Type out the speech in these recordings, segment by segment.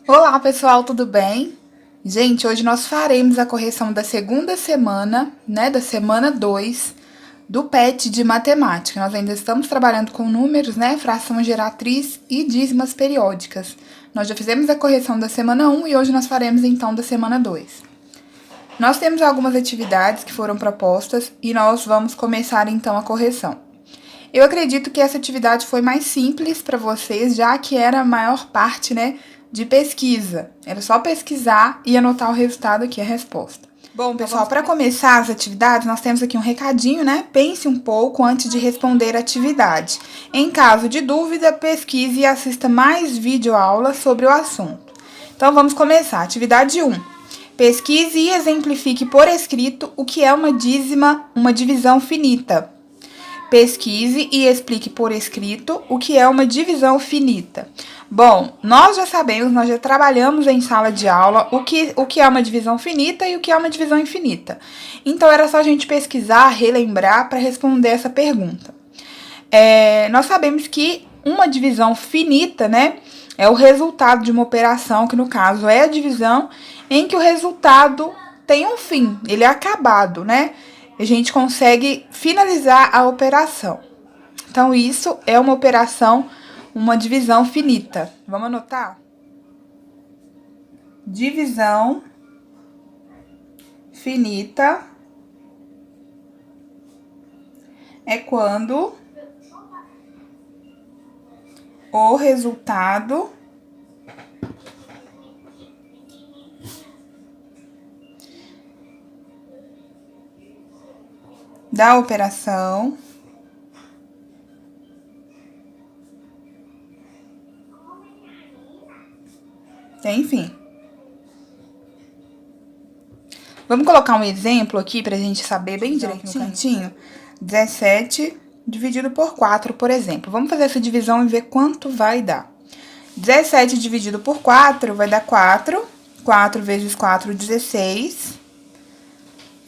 Olá, pessoal, tudo bem? Gente, hoje nós faremos a correção da segunda semana, da semana 2 do PET de matemática. Nós ainda estamos trabalhando com números, fração geratriz e dízimas periódicas. Nós já fizemos a correção da semana 1 e hoje nós faremos então da semana 2. Nós temos algumas atividades que foram propostas e nós vamos começar então a correção. Eu acredito que essa atividade foi mais simples para vocês, já que era a maior parte, de pesquisa. Era só pesquisar e anotar o resultado aqui, a resposta. Bom, pessoal, para começar as atividades, nós temos aqui um recadinho, Pense um pouco antes de responder a atividade. Em caso de dúvida, pesquise e assista mais videoaulas sobre o assunto. Então, vamos começar. Atividade 1. Pesquise e exemplifique por escrito o que é uma divisão finita. Pesquise e explique por escrito o que é uma divisão finita. Bom, nós já sabemos, nós já trabalhamos em sala de aula o que é uma divisão finita e o que é uma divisão infinita. Então, era só a gente pesquisar, relembrar para responder essa pergunta. Nós sabemos que uma divisão finita, é o resultado de uma operação, que no caso é a divisão em que o resultado tem um fim, ele é acabado, A gente consegue finalizar a operação. Então, isso é uma operação, uma divisão finita. Vamos anotar? Divisão finita é quando o resultado da operação tem fim. Vamos colocar um exemplo aqui pra gente saber bem direitinho no cantinho. 17 dividido por 4, por exemplo. Vamos fazer essa divisão e ver quanto vai dar. 17 dividido por 4 vai dar 4. 4 vezes 4, 16.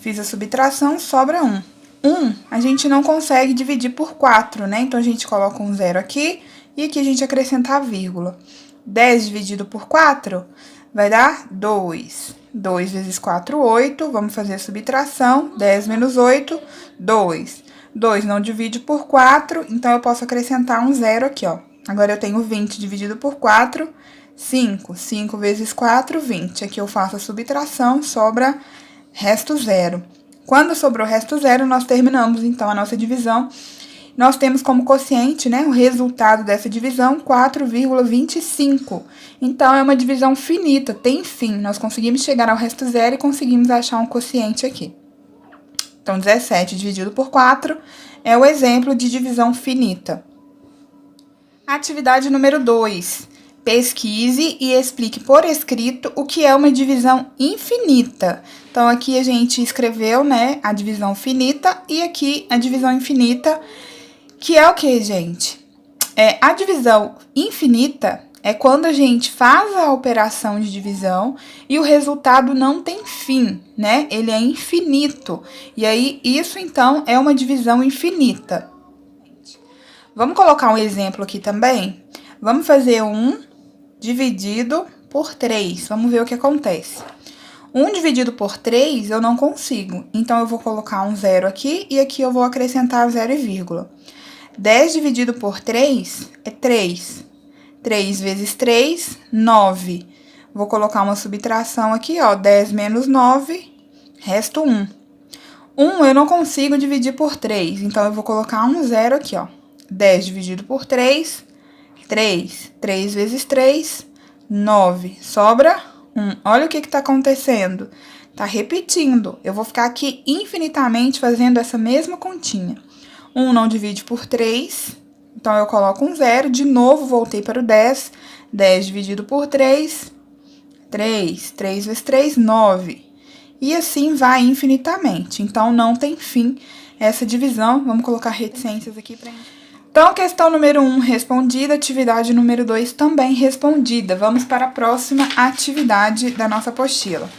Fiz a subtração, sobra 1. 1, a gente não consegue dividir por 4, Então, a gente coloca um zero aqui e aqui a gente acrescenta a vírgula. 10 dividido por 4 vai dar 2. 2 vezes 4, 8. Vamos fazer a subtração. 10 menos 8, 2. 2 não divide por 4, então eu posso acrescentar um zero aqui, ó. Agora, eu tenho 20 dividido por 4, 5. 5 vezes 4, 20. Aqui eu faço a subtração, sobra resto zero. Quando sobrou resto zero, nós terminamos, então, a nossa divisão. Nós temos como quociente, o resultado dessa divisão, 4,25. Então, é uma divisão finita, tem fim. Nós conseguimos chegar ao resto zero e conseguimos achar um quociente aqui. Então, 17 dividido por 4 é o exemplo de divisão finita. Atividade número 2. Pesquise e explique por escrito o que é uma divisão infinita. Então, aqui a gente escreveu, a divisão finita e aqui a divisão infinita, que é o que, gente? A divisão infinita é quando a gente faz a operação de divisão e o resultado não tem fim, Ele é infinito. E aí, isso, então, é uma divisão infinita. Vamos colocar um exemplo aqui também? Vamos fazer 1 dividido por 3. Vamos ver o que acontece. 1 dividido por 3, eu não consigo. Então, eu vou colocar um zero aqui e aqui eu vou acrescentar zero e vírgula. 10 dividido por 3 é 3. 3 vezes 3, 9. Vou colocar uma subtração aqui, ó. 10 menos 9, resto 1. 1 eu não consigo dividir por 3, então eu vou colocar um zero aqui, ó. 10 dividido por 3, 3. 3 vezes 3, 9. Sobra 1. Olha o que tá acontecendo. Tá repetindo. Eu vou ficar aqui infinitamente fazendo essa mesma continha. 1 não divide por 3, então eu coloco um zero. De novo, voltei para o 10. 10 dividido por 3, 3. 3 vezes 3, 9. E assim vai infinitamente. Então, não tem fim essa divisão. Vamos colocar reticências aqui pra gente. Então, questão número 1 respondida, atividade número 2 também respondida. Vamos para a próxima atividade da nossa apostila.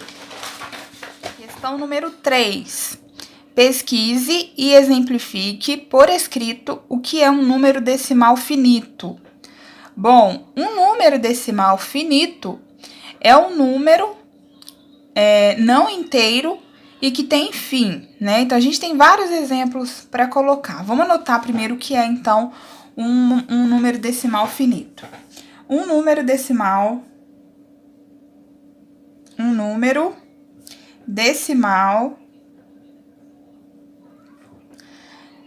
Questão número 3. Pesquise e exemplifique por escrito o que é um número decimal finito. Bom, um número decimal finito é um número não inteiro e que tem fim, né? Então, a gente tem vários exemplos para colocar. Vamos anotar primeiro o que é, então, um número decimal finito. Um número decimal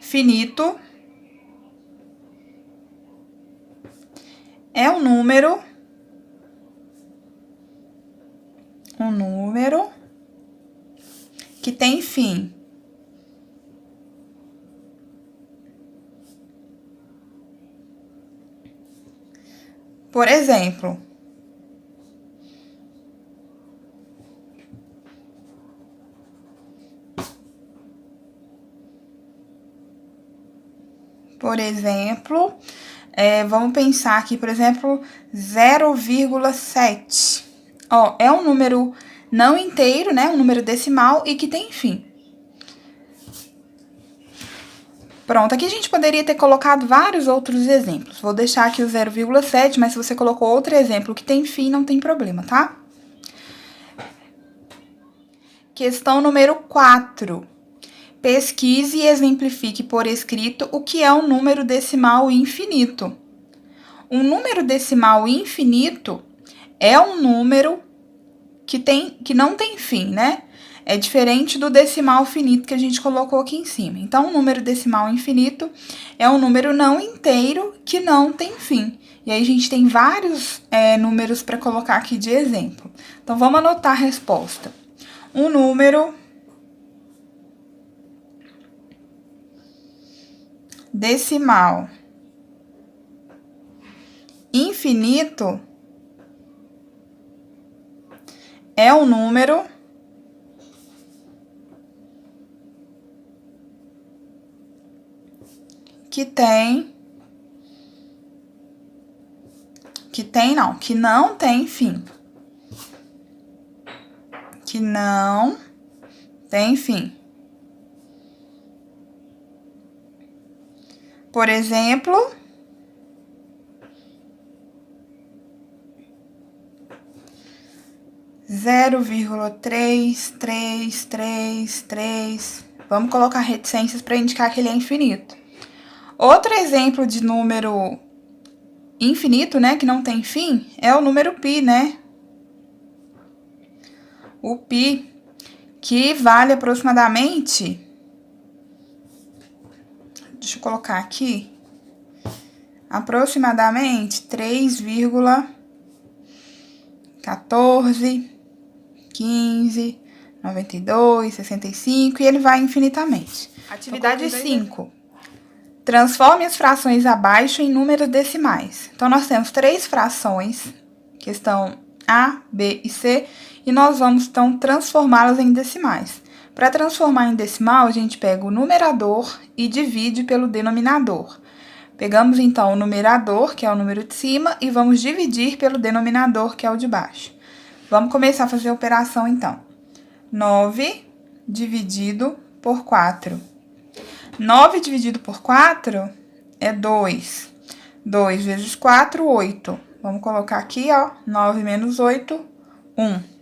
finito é um número que tem fim. Por exemplo, vamos pensar aqui, por exemplo, 0,7. Ó, é um número não inteiro, né? Um número decimal e que tem fim. Pronto, aqui a gente poderia ter colocado vários outros exemplos. Vou deixar aqui o 0,7, mas se você colocou outro exemplo que tem fim, não tem problema, tá? Questão número 4. Pesquise e exemplifique por escrito o que é um número decimal infinito. Um número decimal infinito é um número que não tem fim, né? É diferente do decimal finito que a gente colocou aqui em cima. Então, um número decimal infinito é um número não inteiro que não tem fim. E aí, a gente tem vários números para colocar aqui de exemplo. Então, vamos anotar a resposta. Um número decimal infinito é um número que não tem fim. Que não tem fim. Por exemplo, 0,3333. Vamos colocar reticências para indicar que ele é infinito. Outro exemplo de número infinito, né, que não tem fim, é o número π, né? O π, que vale aproximadamente... Deixa eu colocar aqui. Aproximadamente 3,14, 15, 92, 65, e ele vai infinitamente. Atividade 5. Transforme as frações abaixo em números decimais. Então, nós temos 3 frações, que estão A, B e C, e nós vamos, então, transformá-las em decimais. Para transformar em decimal, a gente pega o numerador e divide pelo denominador. Pegamos, então, o numerador, que é o número de cima, e vamos dividir pelo denominador, que é o de baixo. Vamos começar a fazer a operação, então. 9 dividido por 4. 9 dividido por 4 é 2. 2 vezes 4, 8. Vamos colocar aqui, ó, 9 menos 8, 1.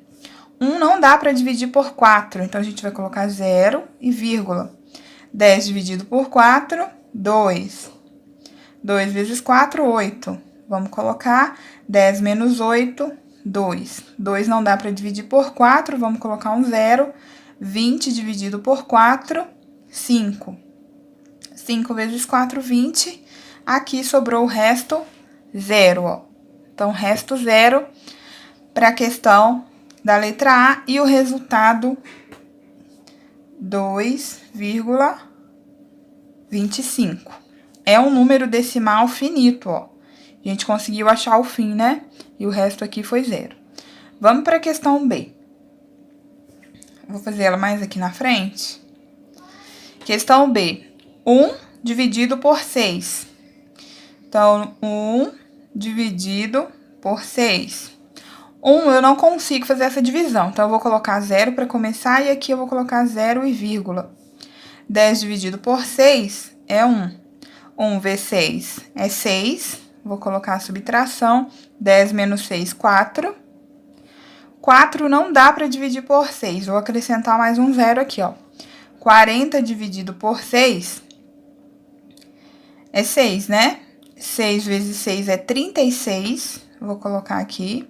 1 não dá para dividir por 4, então a gente vai colocar 0 e vírgula. 10 dividido por 4, 2. 2 vezes 4, 8. Vamos colocar 10 menos 8, 2. 2 não dá para dividir por 4, vamos colocar um 0. 20 dividido por 4, 5. 5 vezes 4, 20. Aqui sobrou o resto, 0, ó. Então, resto 0 para a questão da letra A e o resultado 2,25. É um número decimal finito, ó. A gente conseguiu achar o fim, né? E o resto aqui foi 0. Vamos para a questão B. Vou fazer ela mais aqui na frente. Questão B. 1 dividido por 6. Então, 1 dividido por 6. 1 eu não consigo fazer essa divisão, então eu vou colocar 0 para começar e aqui eu vou colocar 0 e vírgula. 10 dividido por 6 é 1. 1 vezes 6 é 6. Vou colocar a subtração. 10 menos 6, 4. 4 não dá para dividir por 6. Vou acrescentar mais um zero aqui, ó. 40 dividido por 6 é 6, né? 6 vezes 6 é 36. Vou colocar aqui.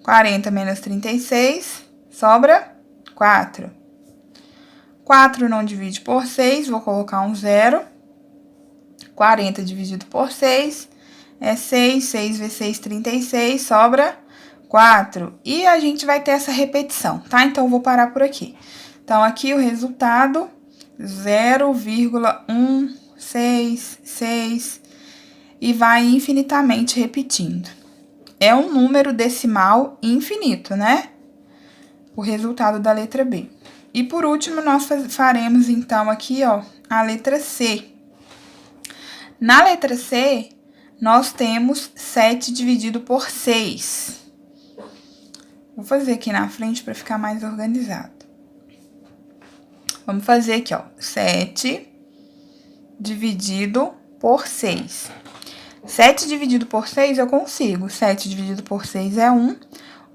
40 menos 36, sobra 4. 4 não divide por 6, vou colocar um zero. 40 dividido por 6 é 6. 6 vezes 6, 36, sobra 4. E a gente vai ter essa repetição, tá? Então, eu vou parar por aqui. Então, aqui o resultado, 0,166, e vai infinitamente repetindo. É um número decimal infinito, né? O resultado da letra B. E por último, nós faremos, então, aqui, ó, a letra C. Na letra C, nós temos 7 dividido por 6. Vou fazer aqui na frente para ficar mais organizado. Vamos fazer aqui, ó, 7 dividido por 6. 7 dividido por 6 eu consigo. 7 dividido por 6 é 1.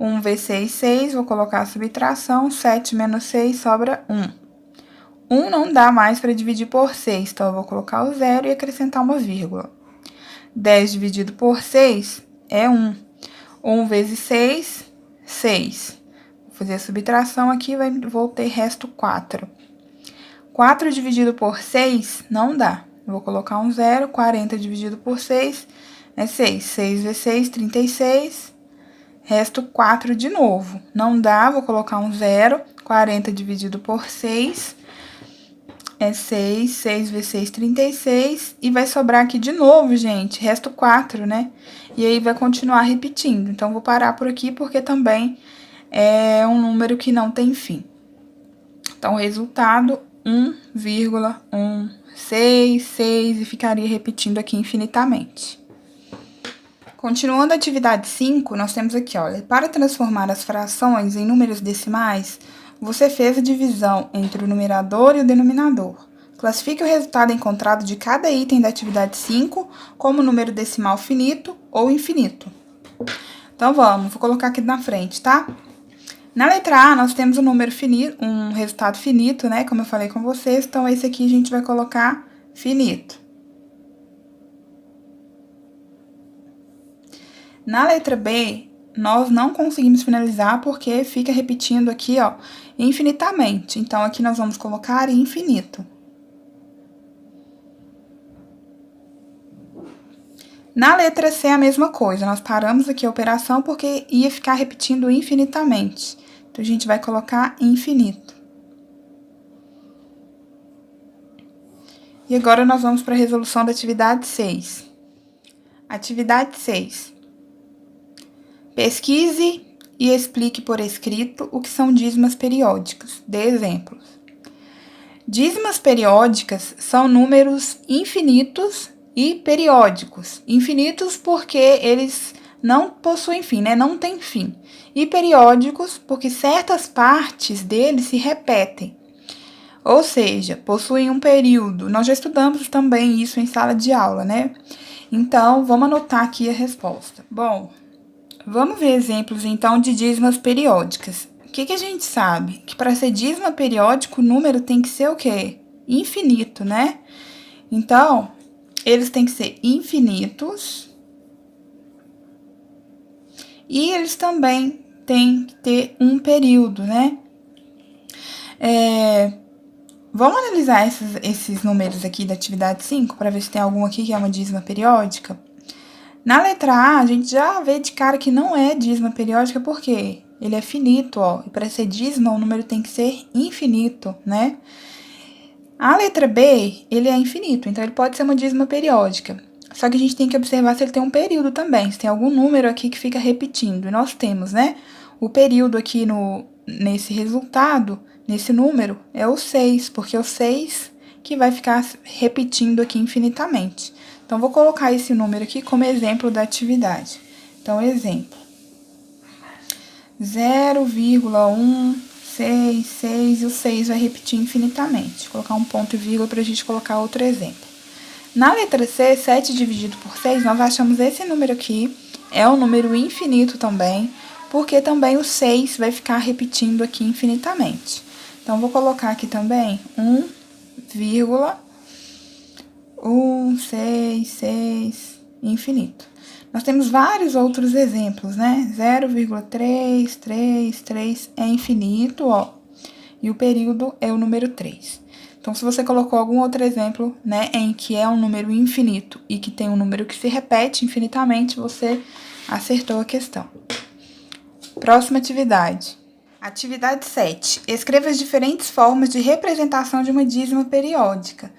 1 vezes 6, 6. Vou colocar a subtração. 7 menos 6 sobra 1. 1 não dá mais para dividir por 6, então eu vou colocar o zero e acrescentar uma vírgula. 10 dividido por 6 é 1. 1 vezes 6, 6. Vou fazer a subtração aqui, vou ter resto 4. 4 dividido por 6 não dá. Eu vou colocar um zero. 40 dividido por 6 é 6. 6 vezes 6, 36. Resto 4 de novo. Não dá, vou colocar um zero. 40 dividido por 6 é 6. 6 vezes 6, 36. E vai sobrar aqui de novo, gente, resto 4, né? E aí vai continuar repetindo. Então, vou parar por aqui porque também é um número que não tem fim. Então, o resultado, 1,166, e ficaria repetindo aqui infinitamente. Continuando a atividade 5, nós temos aqui, olha, para transformar as frações em números decimais, você fez a divisão entre o numerador e o denominador. Classifique o resultado encontrado de cada item da atividade 5 como número decimal finito ou infinito. Então, vou colocar aqui na frente, tá? Na letra A, nós temos um número finito, um resultado finito, né? Como eu falei com vocês, então esse aqui a gente vai colocar finito. Na letra B, nós não conseguimos finalizar porque fica repetindo aqui, ó, infinitamente. Então, aqui nós vamos colocar infinito. Na letra C, a mesma coisa. Nós paramos aqui a operação porque ia ficar repetindo infinitamente. Então, a gente vai colocar infinito. E agora, nós vamos para a resolução da atividade 6. Atividade 6. Pesquise e explique por escrito o que são dízimas periódicas. Dê exemplos. Dízimas periódicas são números infinitos e periódicos. Infinitos porque eles não possuem fim, né? Não tem fim. E periódicos porque certas partes deles se repetem. Ou seja, possuem um período. Nós já estudamos também isso em sala de aula, né? Então, vamos anotar aqui a resposta. Bom, vamos ver exemplos, então, de dízimas periódicas. O que a gente sabe? Que para ser dízima periódico, o número tem que ser o quê? Infinito, né? Então, eles têm que ser infinitos. E eles também têm que ter um período, né? Vamos analisar esses números aqui da atividade 5, para ver se tem algum aqui que é uma dízima periódica. Na letra A, a gente já vê de cara que não é dízima periódica, porque ele é finito, ó. E para ser dízima, o número tem que ser infinito, né? A letra B, ele é infinito, então ele pode ser uma dízima periódica. Só que a gente tem que observar se ele tem um período também, se tem algum número aqui que fica repetindo. E nós temos, né? O período aqui nesse resultado, nesse número, é o 6, porque é o 6 que vai ficar repetindo aqui infinitamente. Então, vou colocar esse número aqui como exemplo da atividade. Então, exemplo. 0,166 e o 6 vai repetir infinitamente. Vou colocar um ponto e vírgula para a gente colocar outro exemplo. Na letra C, 7 dividido por 6, nós achamos esse número aqui. É um número infinito também, porque também o 6 vai ficar repetindo aqui infinitamente. Então, vou colocar aqui também 1,166, infinito. Nós temos vários outros exemplos, né? 0,333 é infinito, ó. E o período é o número 3. Então, se você colocou algum outro exemplo, né, em que é um número infinito e que tem um número que se repete infinitamente, você acertou a questão. Próxima atividade. Atividade 7. Escreva as diferentes formas de representação de uma dízima periódica.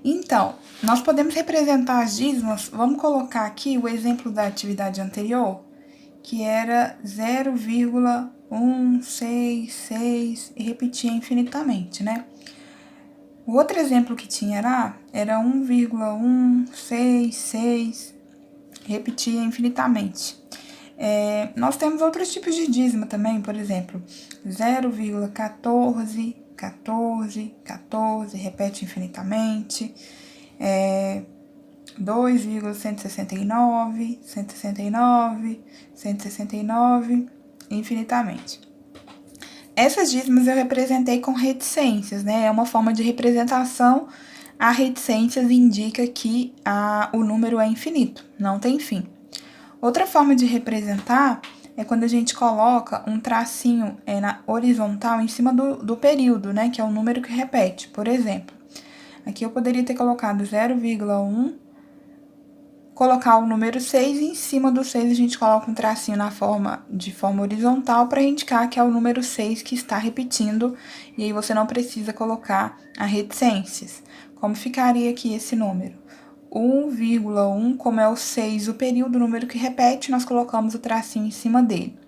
Então, nós podemos representar as dízimas, vamos colocar aqui o exemplo da atividade anterior, que era 0,166 e repetia infinitamente, né? O outro exemplo que tinha lá era 1,166, repetia infinitamente. Nós temos outros tipos de dízima também, por exemplo, 0,14, repete infinitamente, 2,169, 169, infinitamente. Essas dízimas eu representei com reticências, né? É uma forma de representação. A reticências indica que o número é infinito, não tem fim. Outra forma de representar é quando a gente coloca um tracinho na horizontal em cima do período, né? Que é o número que repete. Por exemplo, aqui eu poderia ter colocado 0,1, colocar o número 6 e em cima do 6 a gente coloca um tracinho de forma horizontal para indicar que é o número 6 que está repetindo. E aí você não precisa colocar a reticências. Como ficaria aqui esse número? 1,1, como é o 6, o período, o número que repete, nós colocamos o tracinho em cima dele.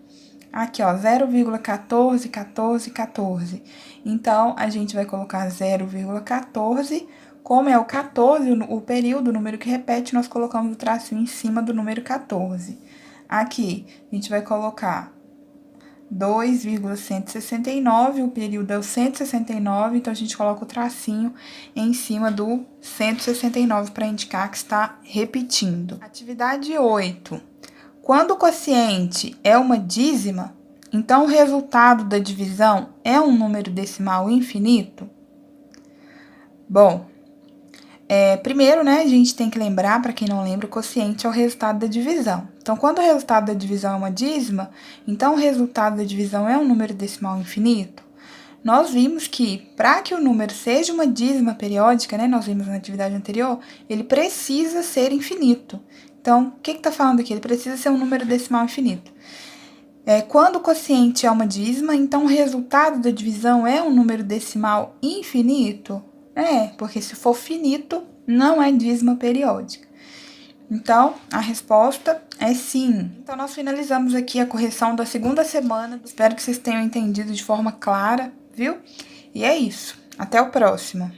Aqui, ó, 0,14. Então, a gente vai colocar 0,14. Como é o 14, o período, o número que repete, nós colocamos o tracinho em cima do número 14. Aqui, a gente vai colocar 2,169, o período é o 169, então a gente coloca o tracinho em cima do 169 para indicar que está repetindo. Atividade 8. Quando o quociente é uma dízima, então o resultado da divisão é um número decimal infinito? Bom, primeiro, né, a gente tem que lembrar, para quem não lembra, o quociente é o resultado da divisão. Então, quando o resultado da divisão é uma dízima, então o resultado da divisão é um número decimal infinito. Nós vimos que, para que o número seja uma dízima periódica, né, nós vimos na atividade anterior, ele precisa ser infinito. Então, o que está falando aqui? Ele precisa ser um número decimal infinito. Quando o quociente é uma dízima, então o resultado da divisão é um número decimal infinito? Porque se for finito, não é dízima periódica. Então, a resposta é sim. Então, nós finalizamos aqui a correção da segunda semana. Espero que vocês tenham entendido de forma clara, viu? E é isso. Até o próximo.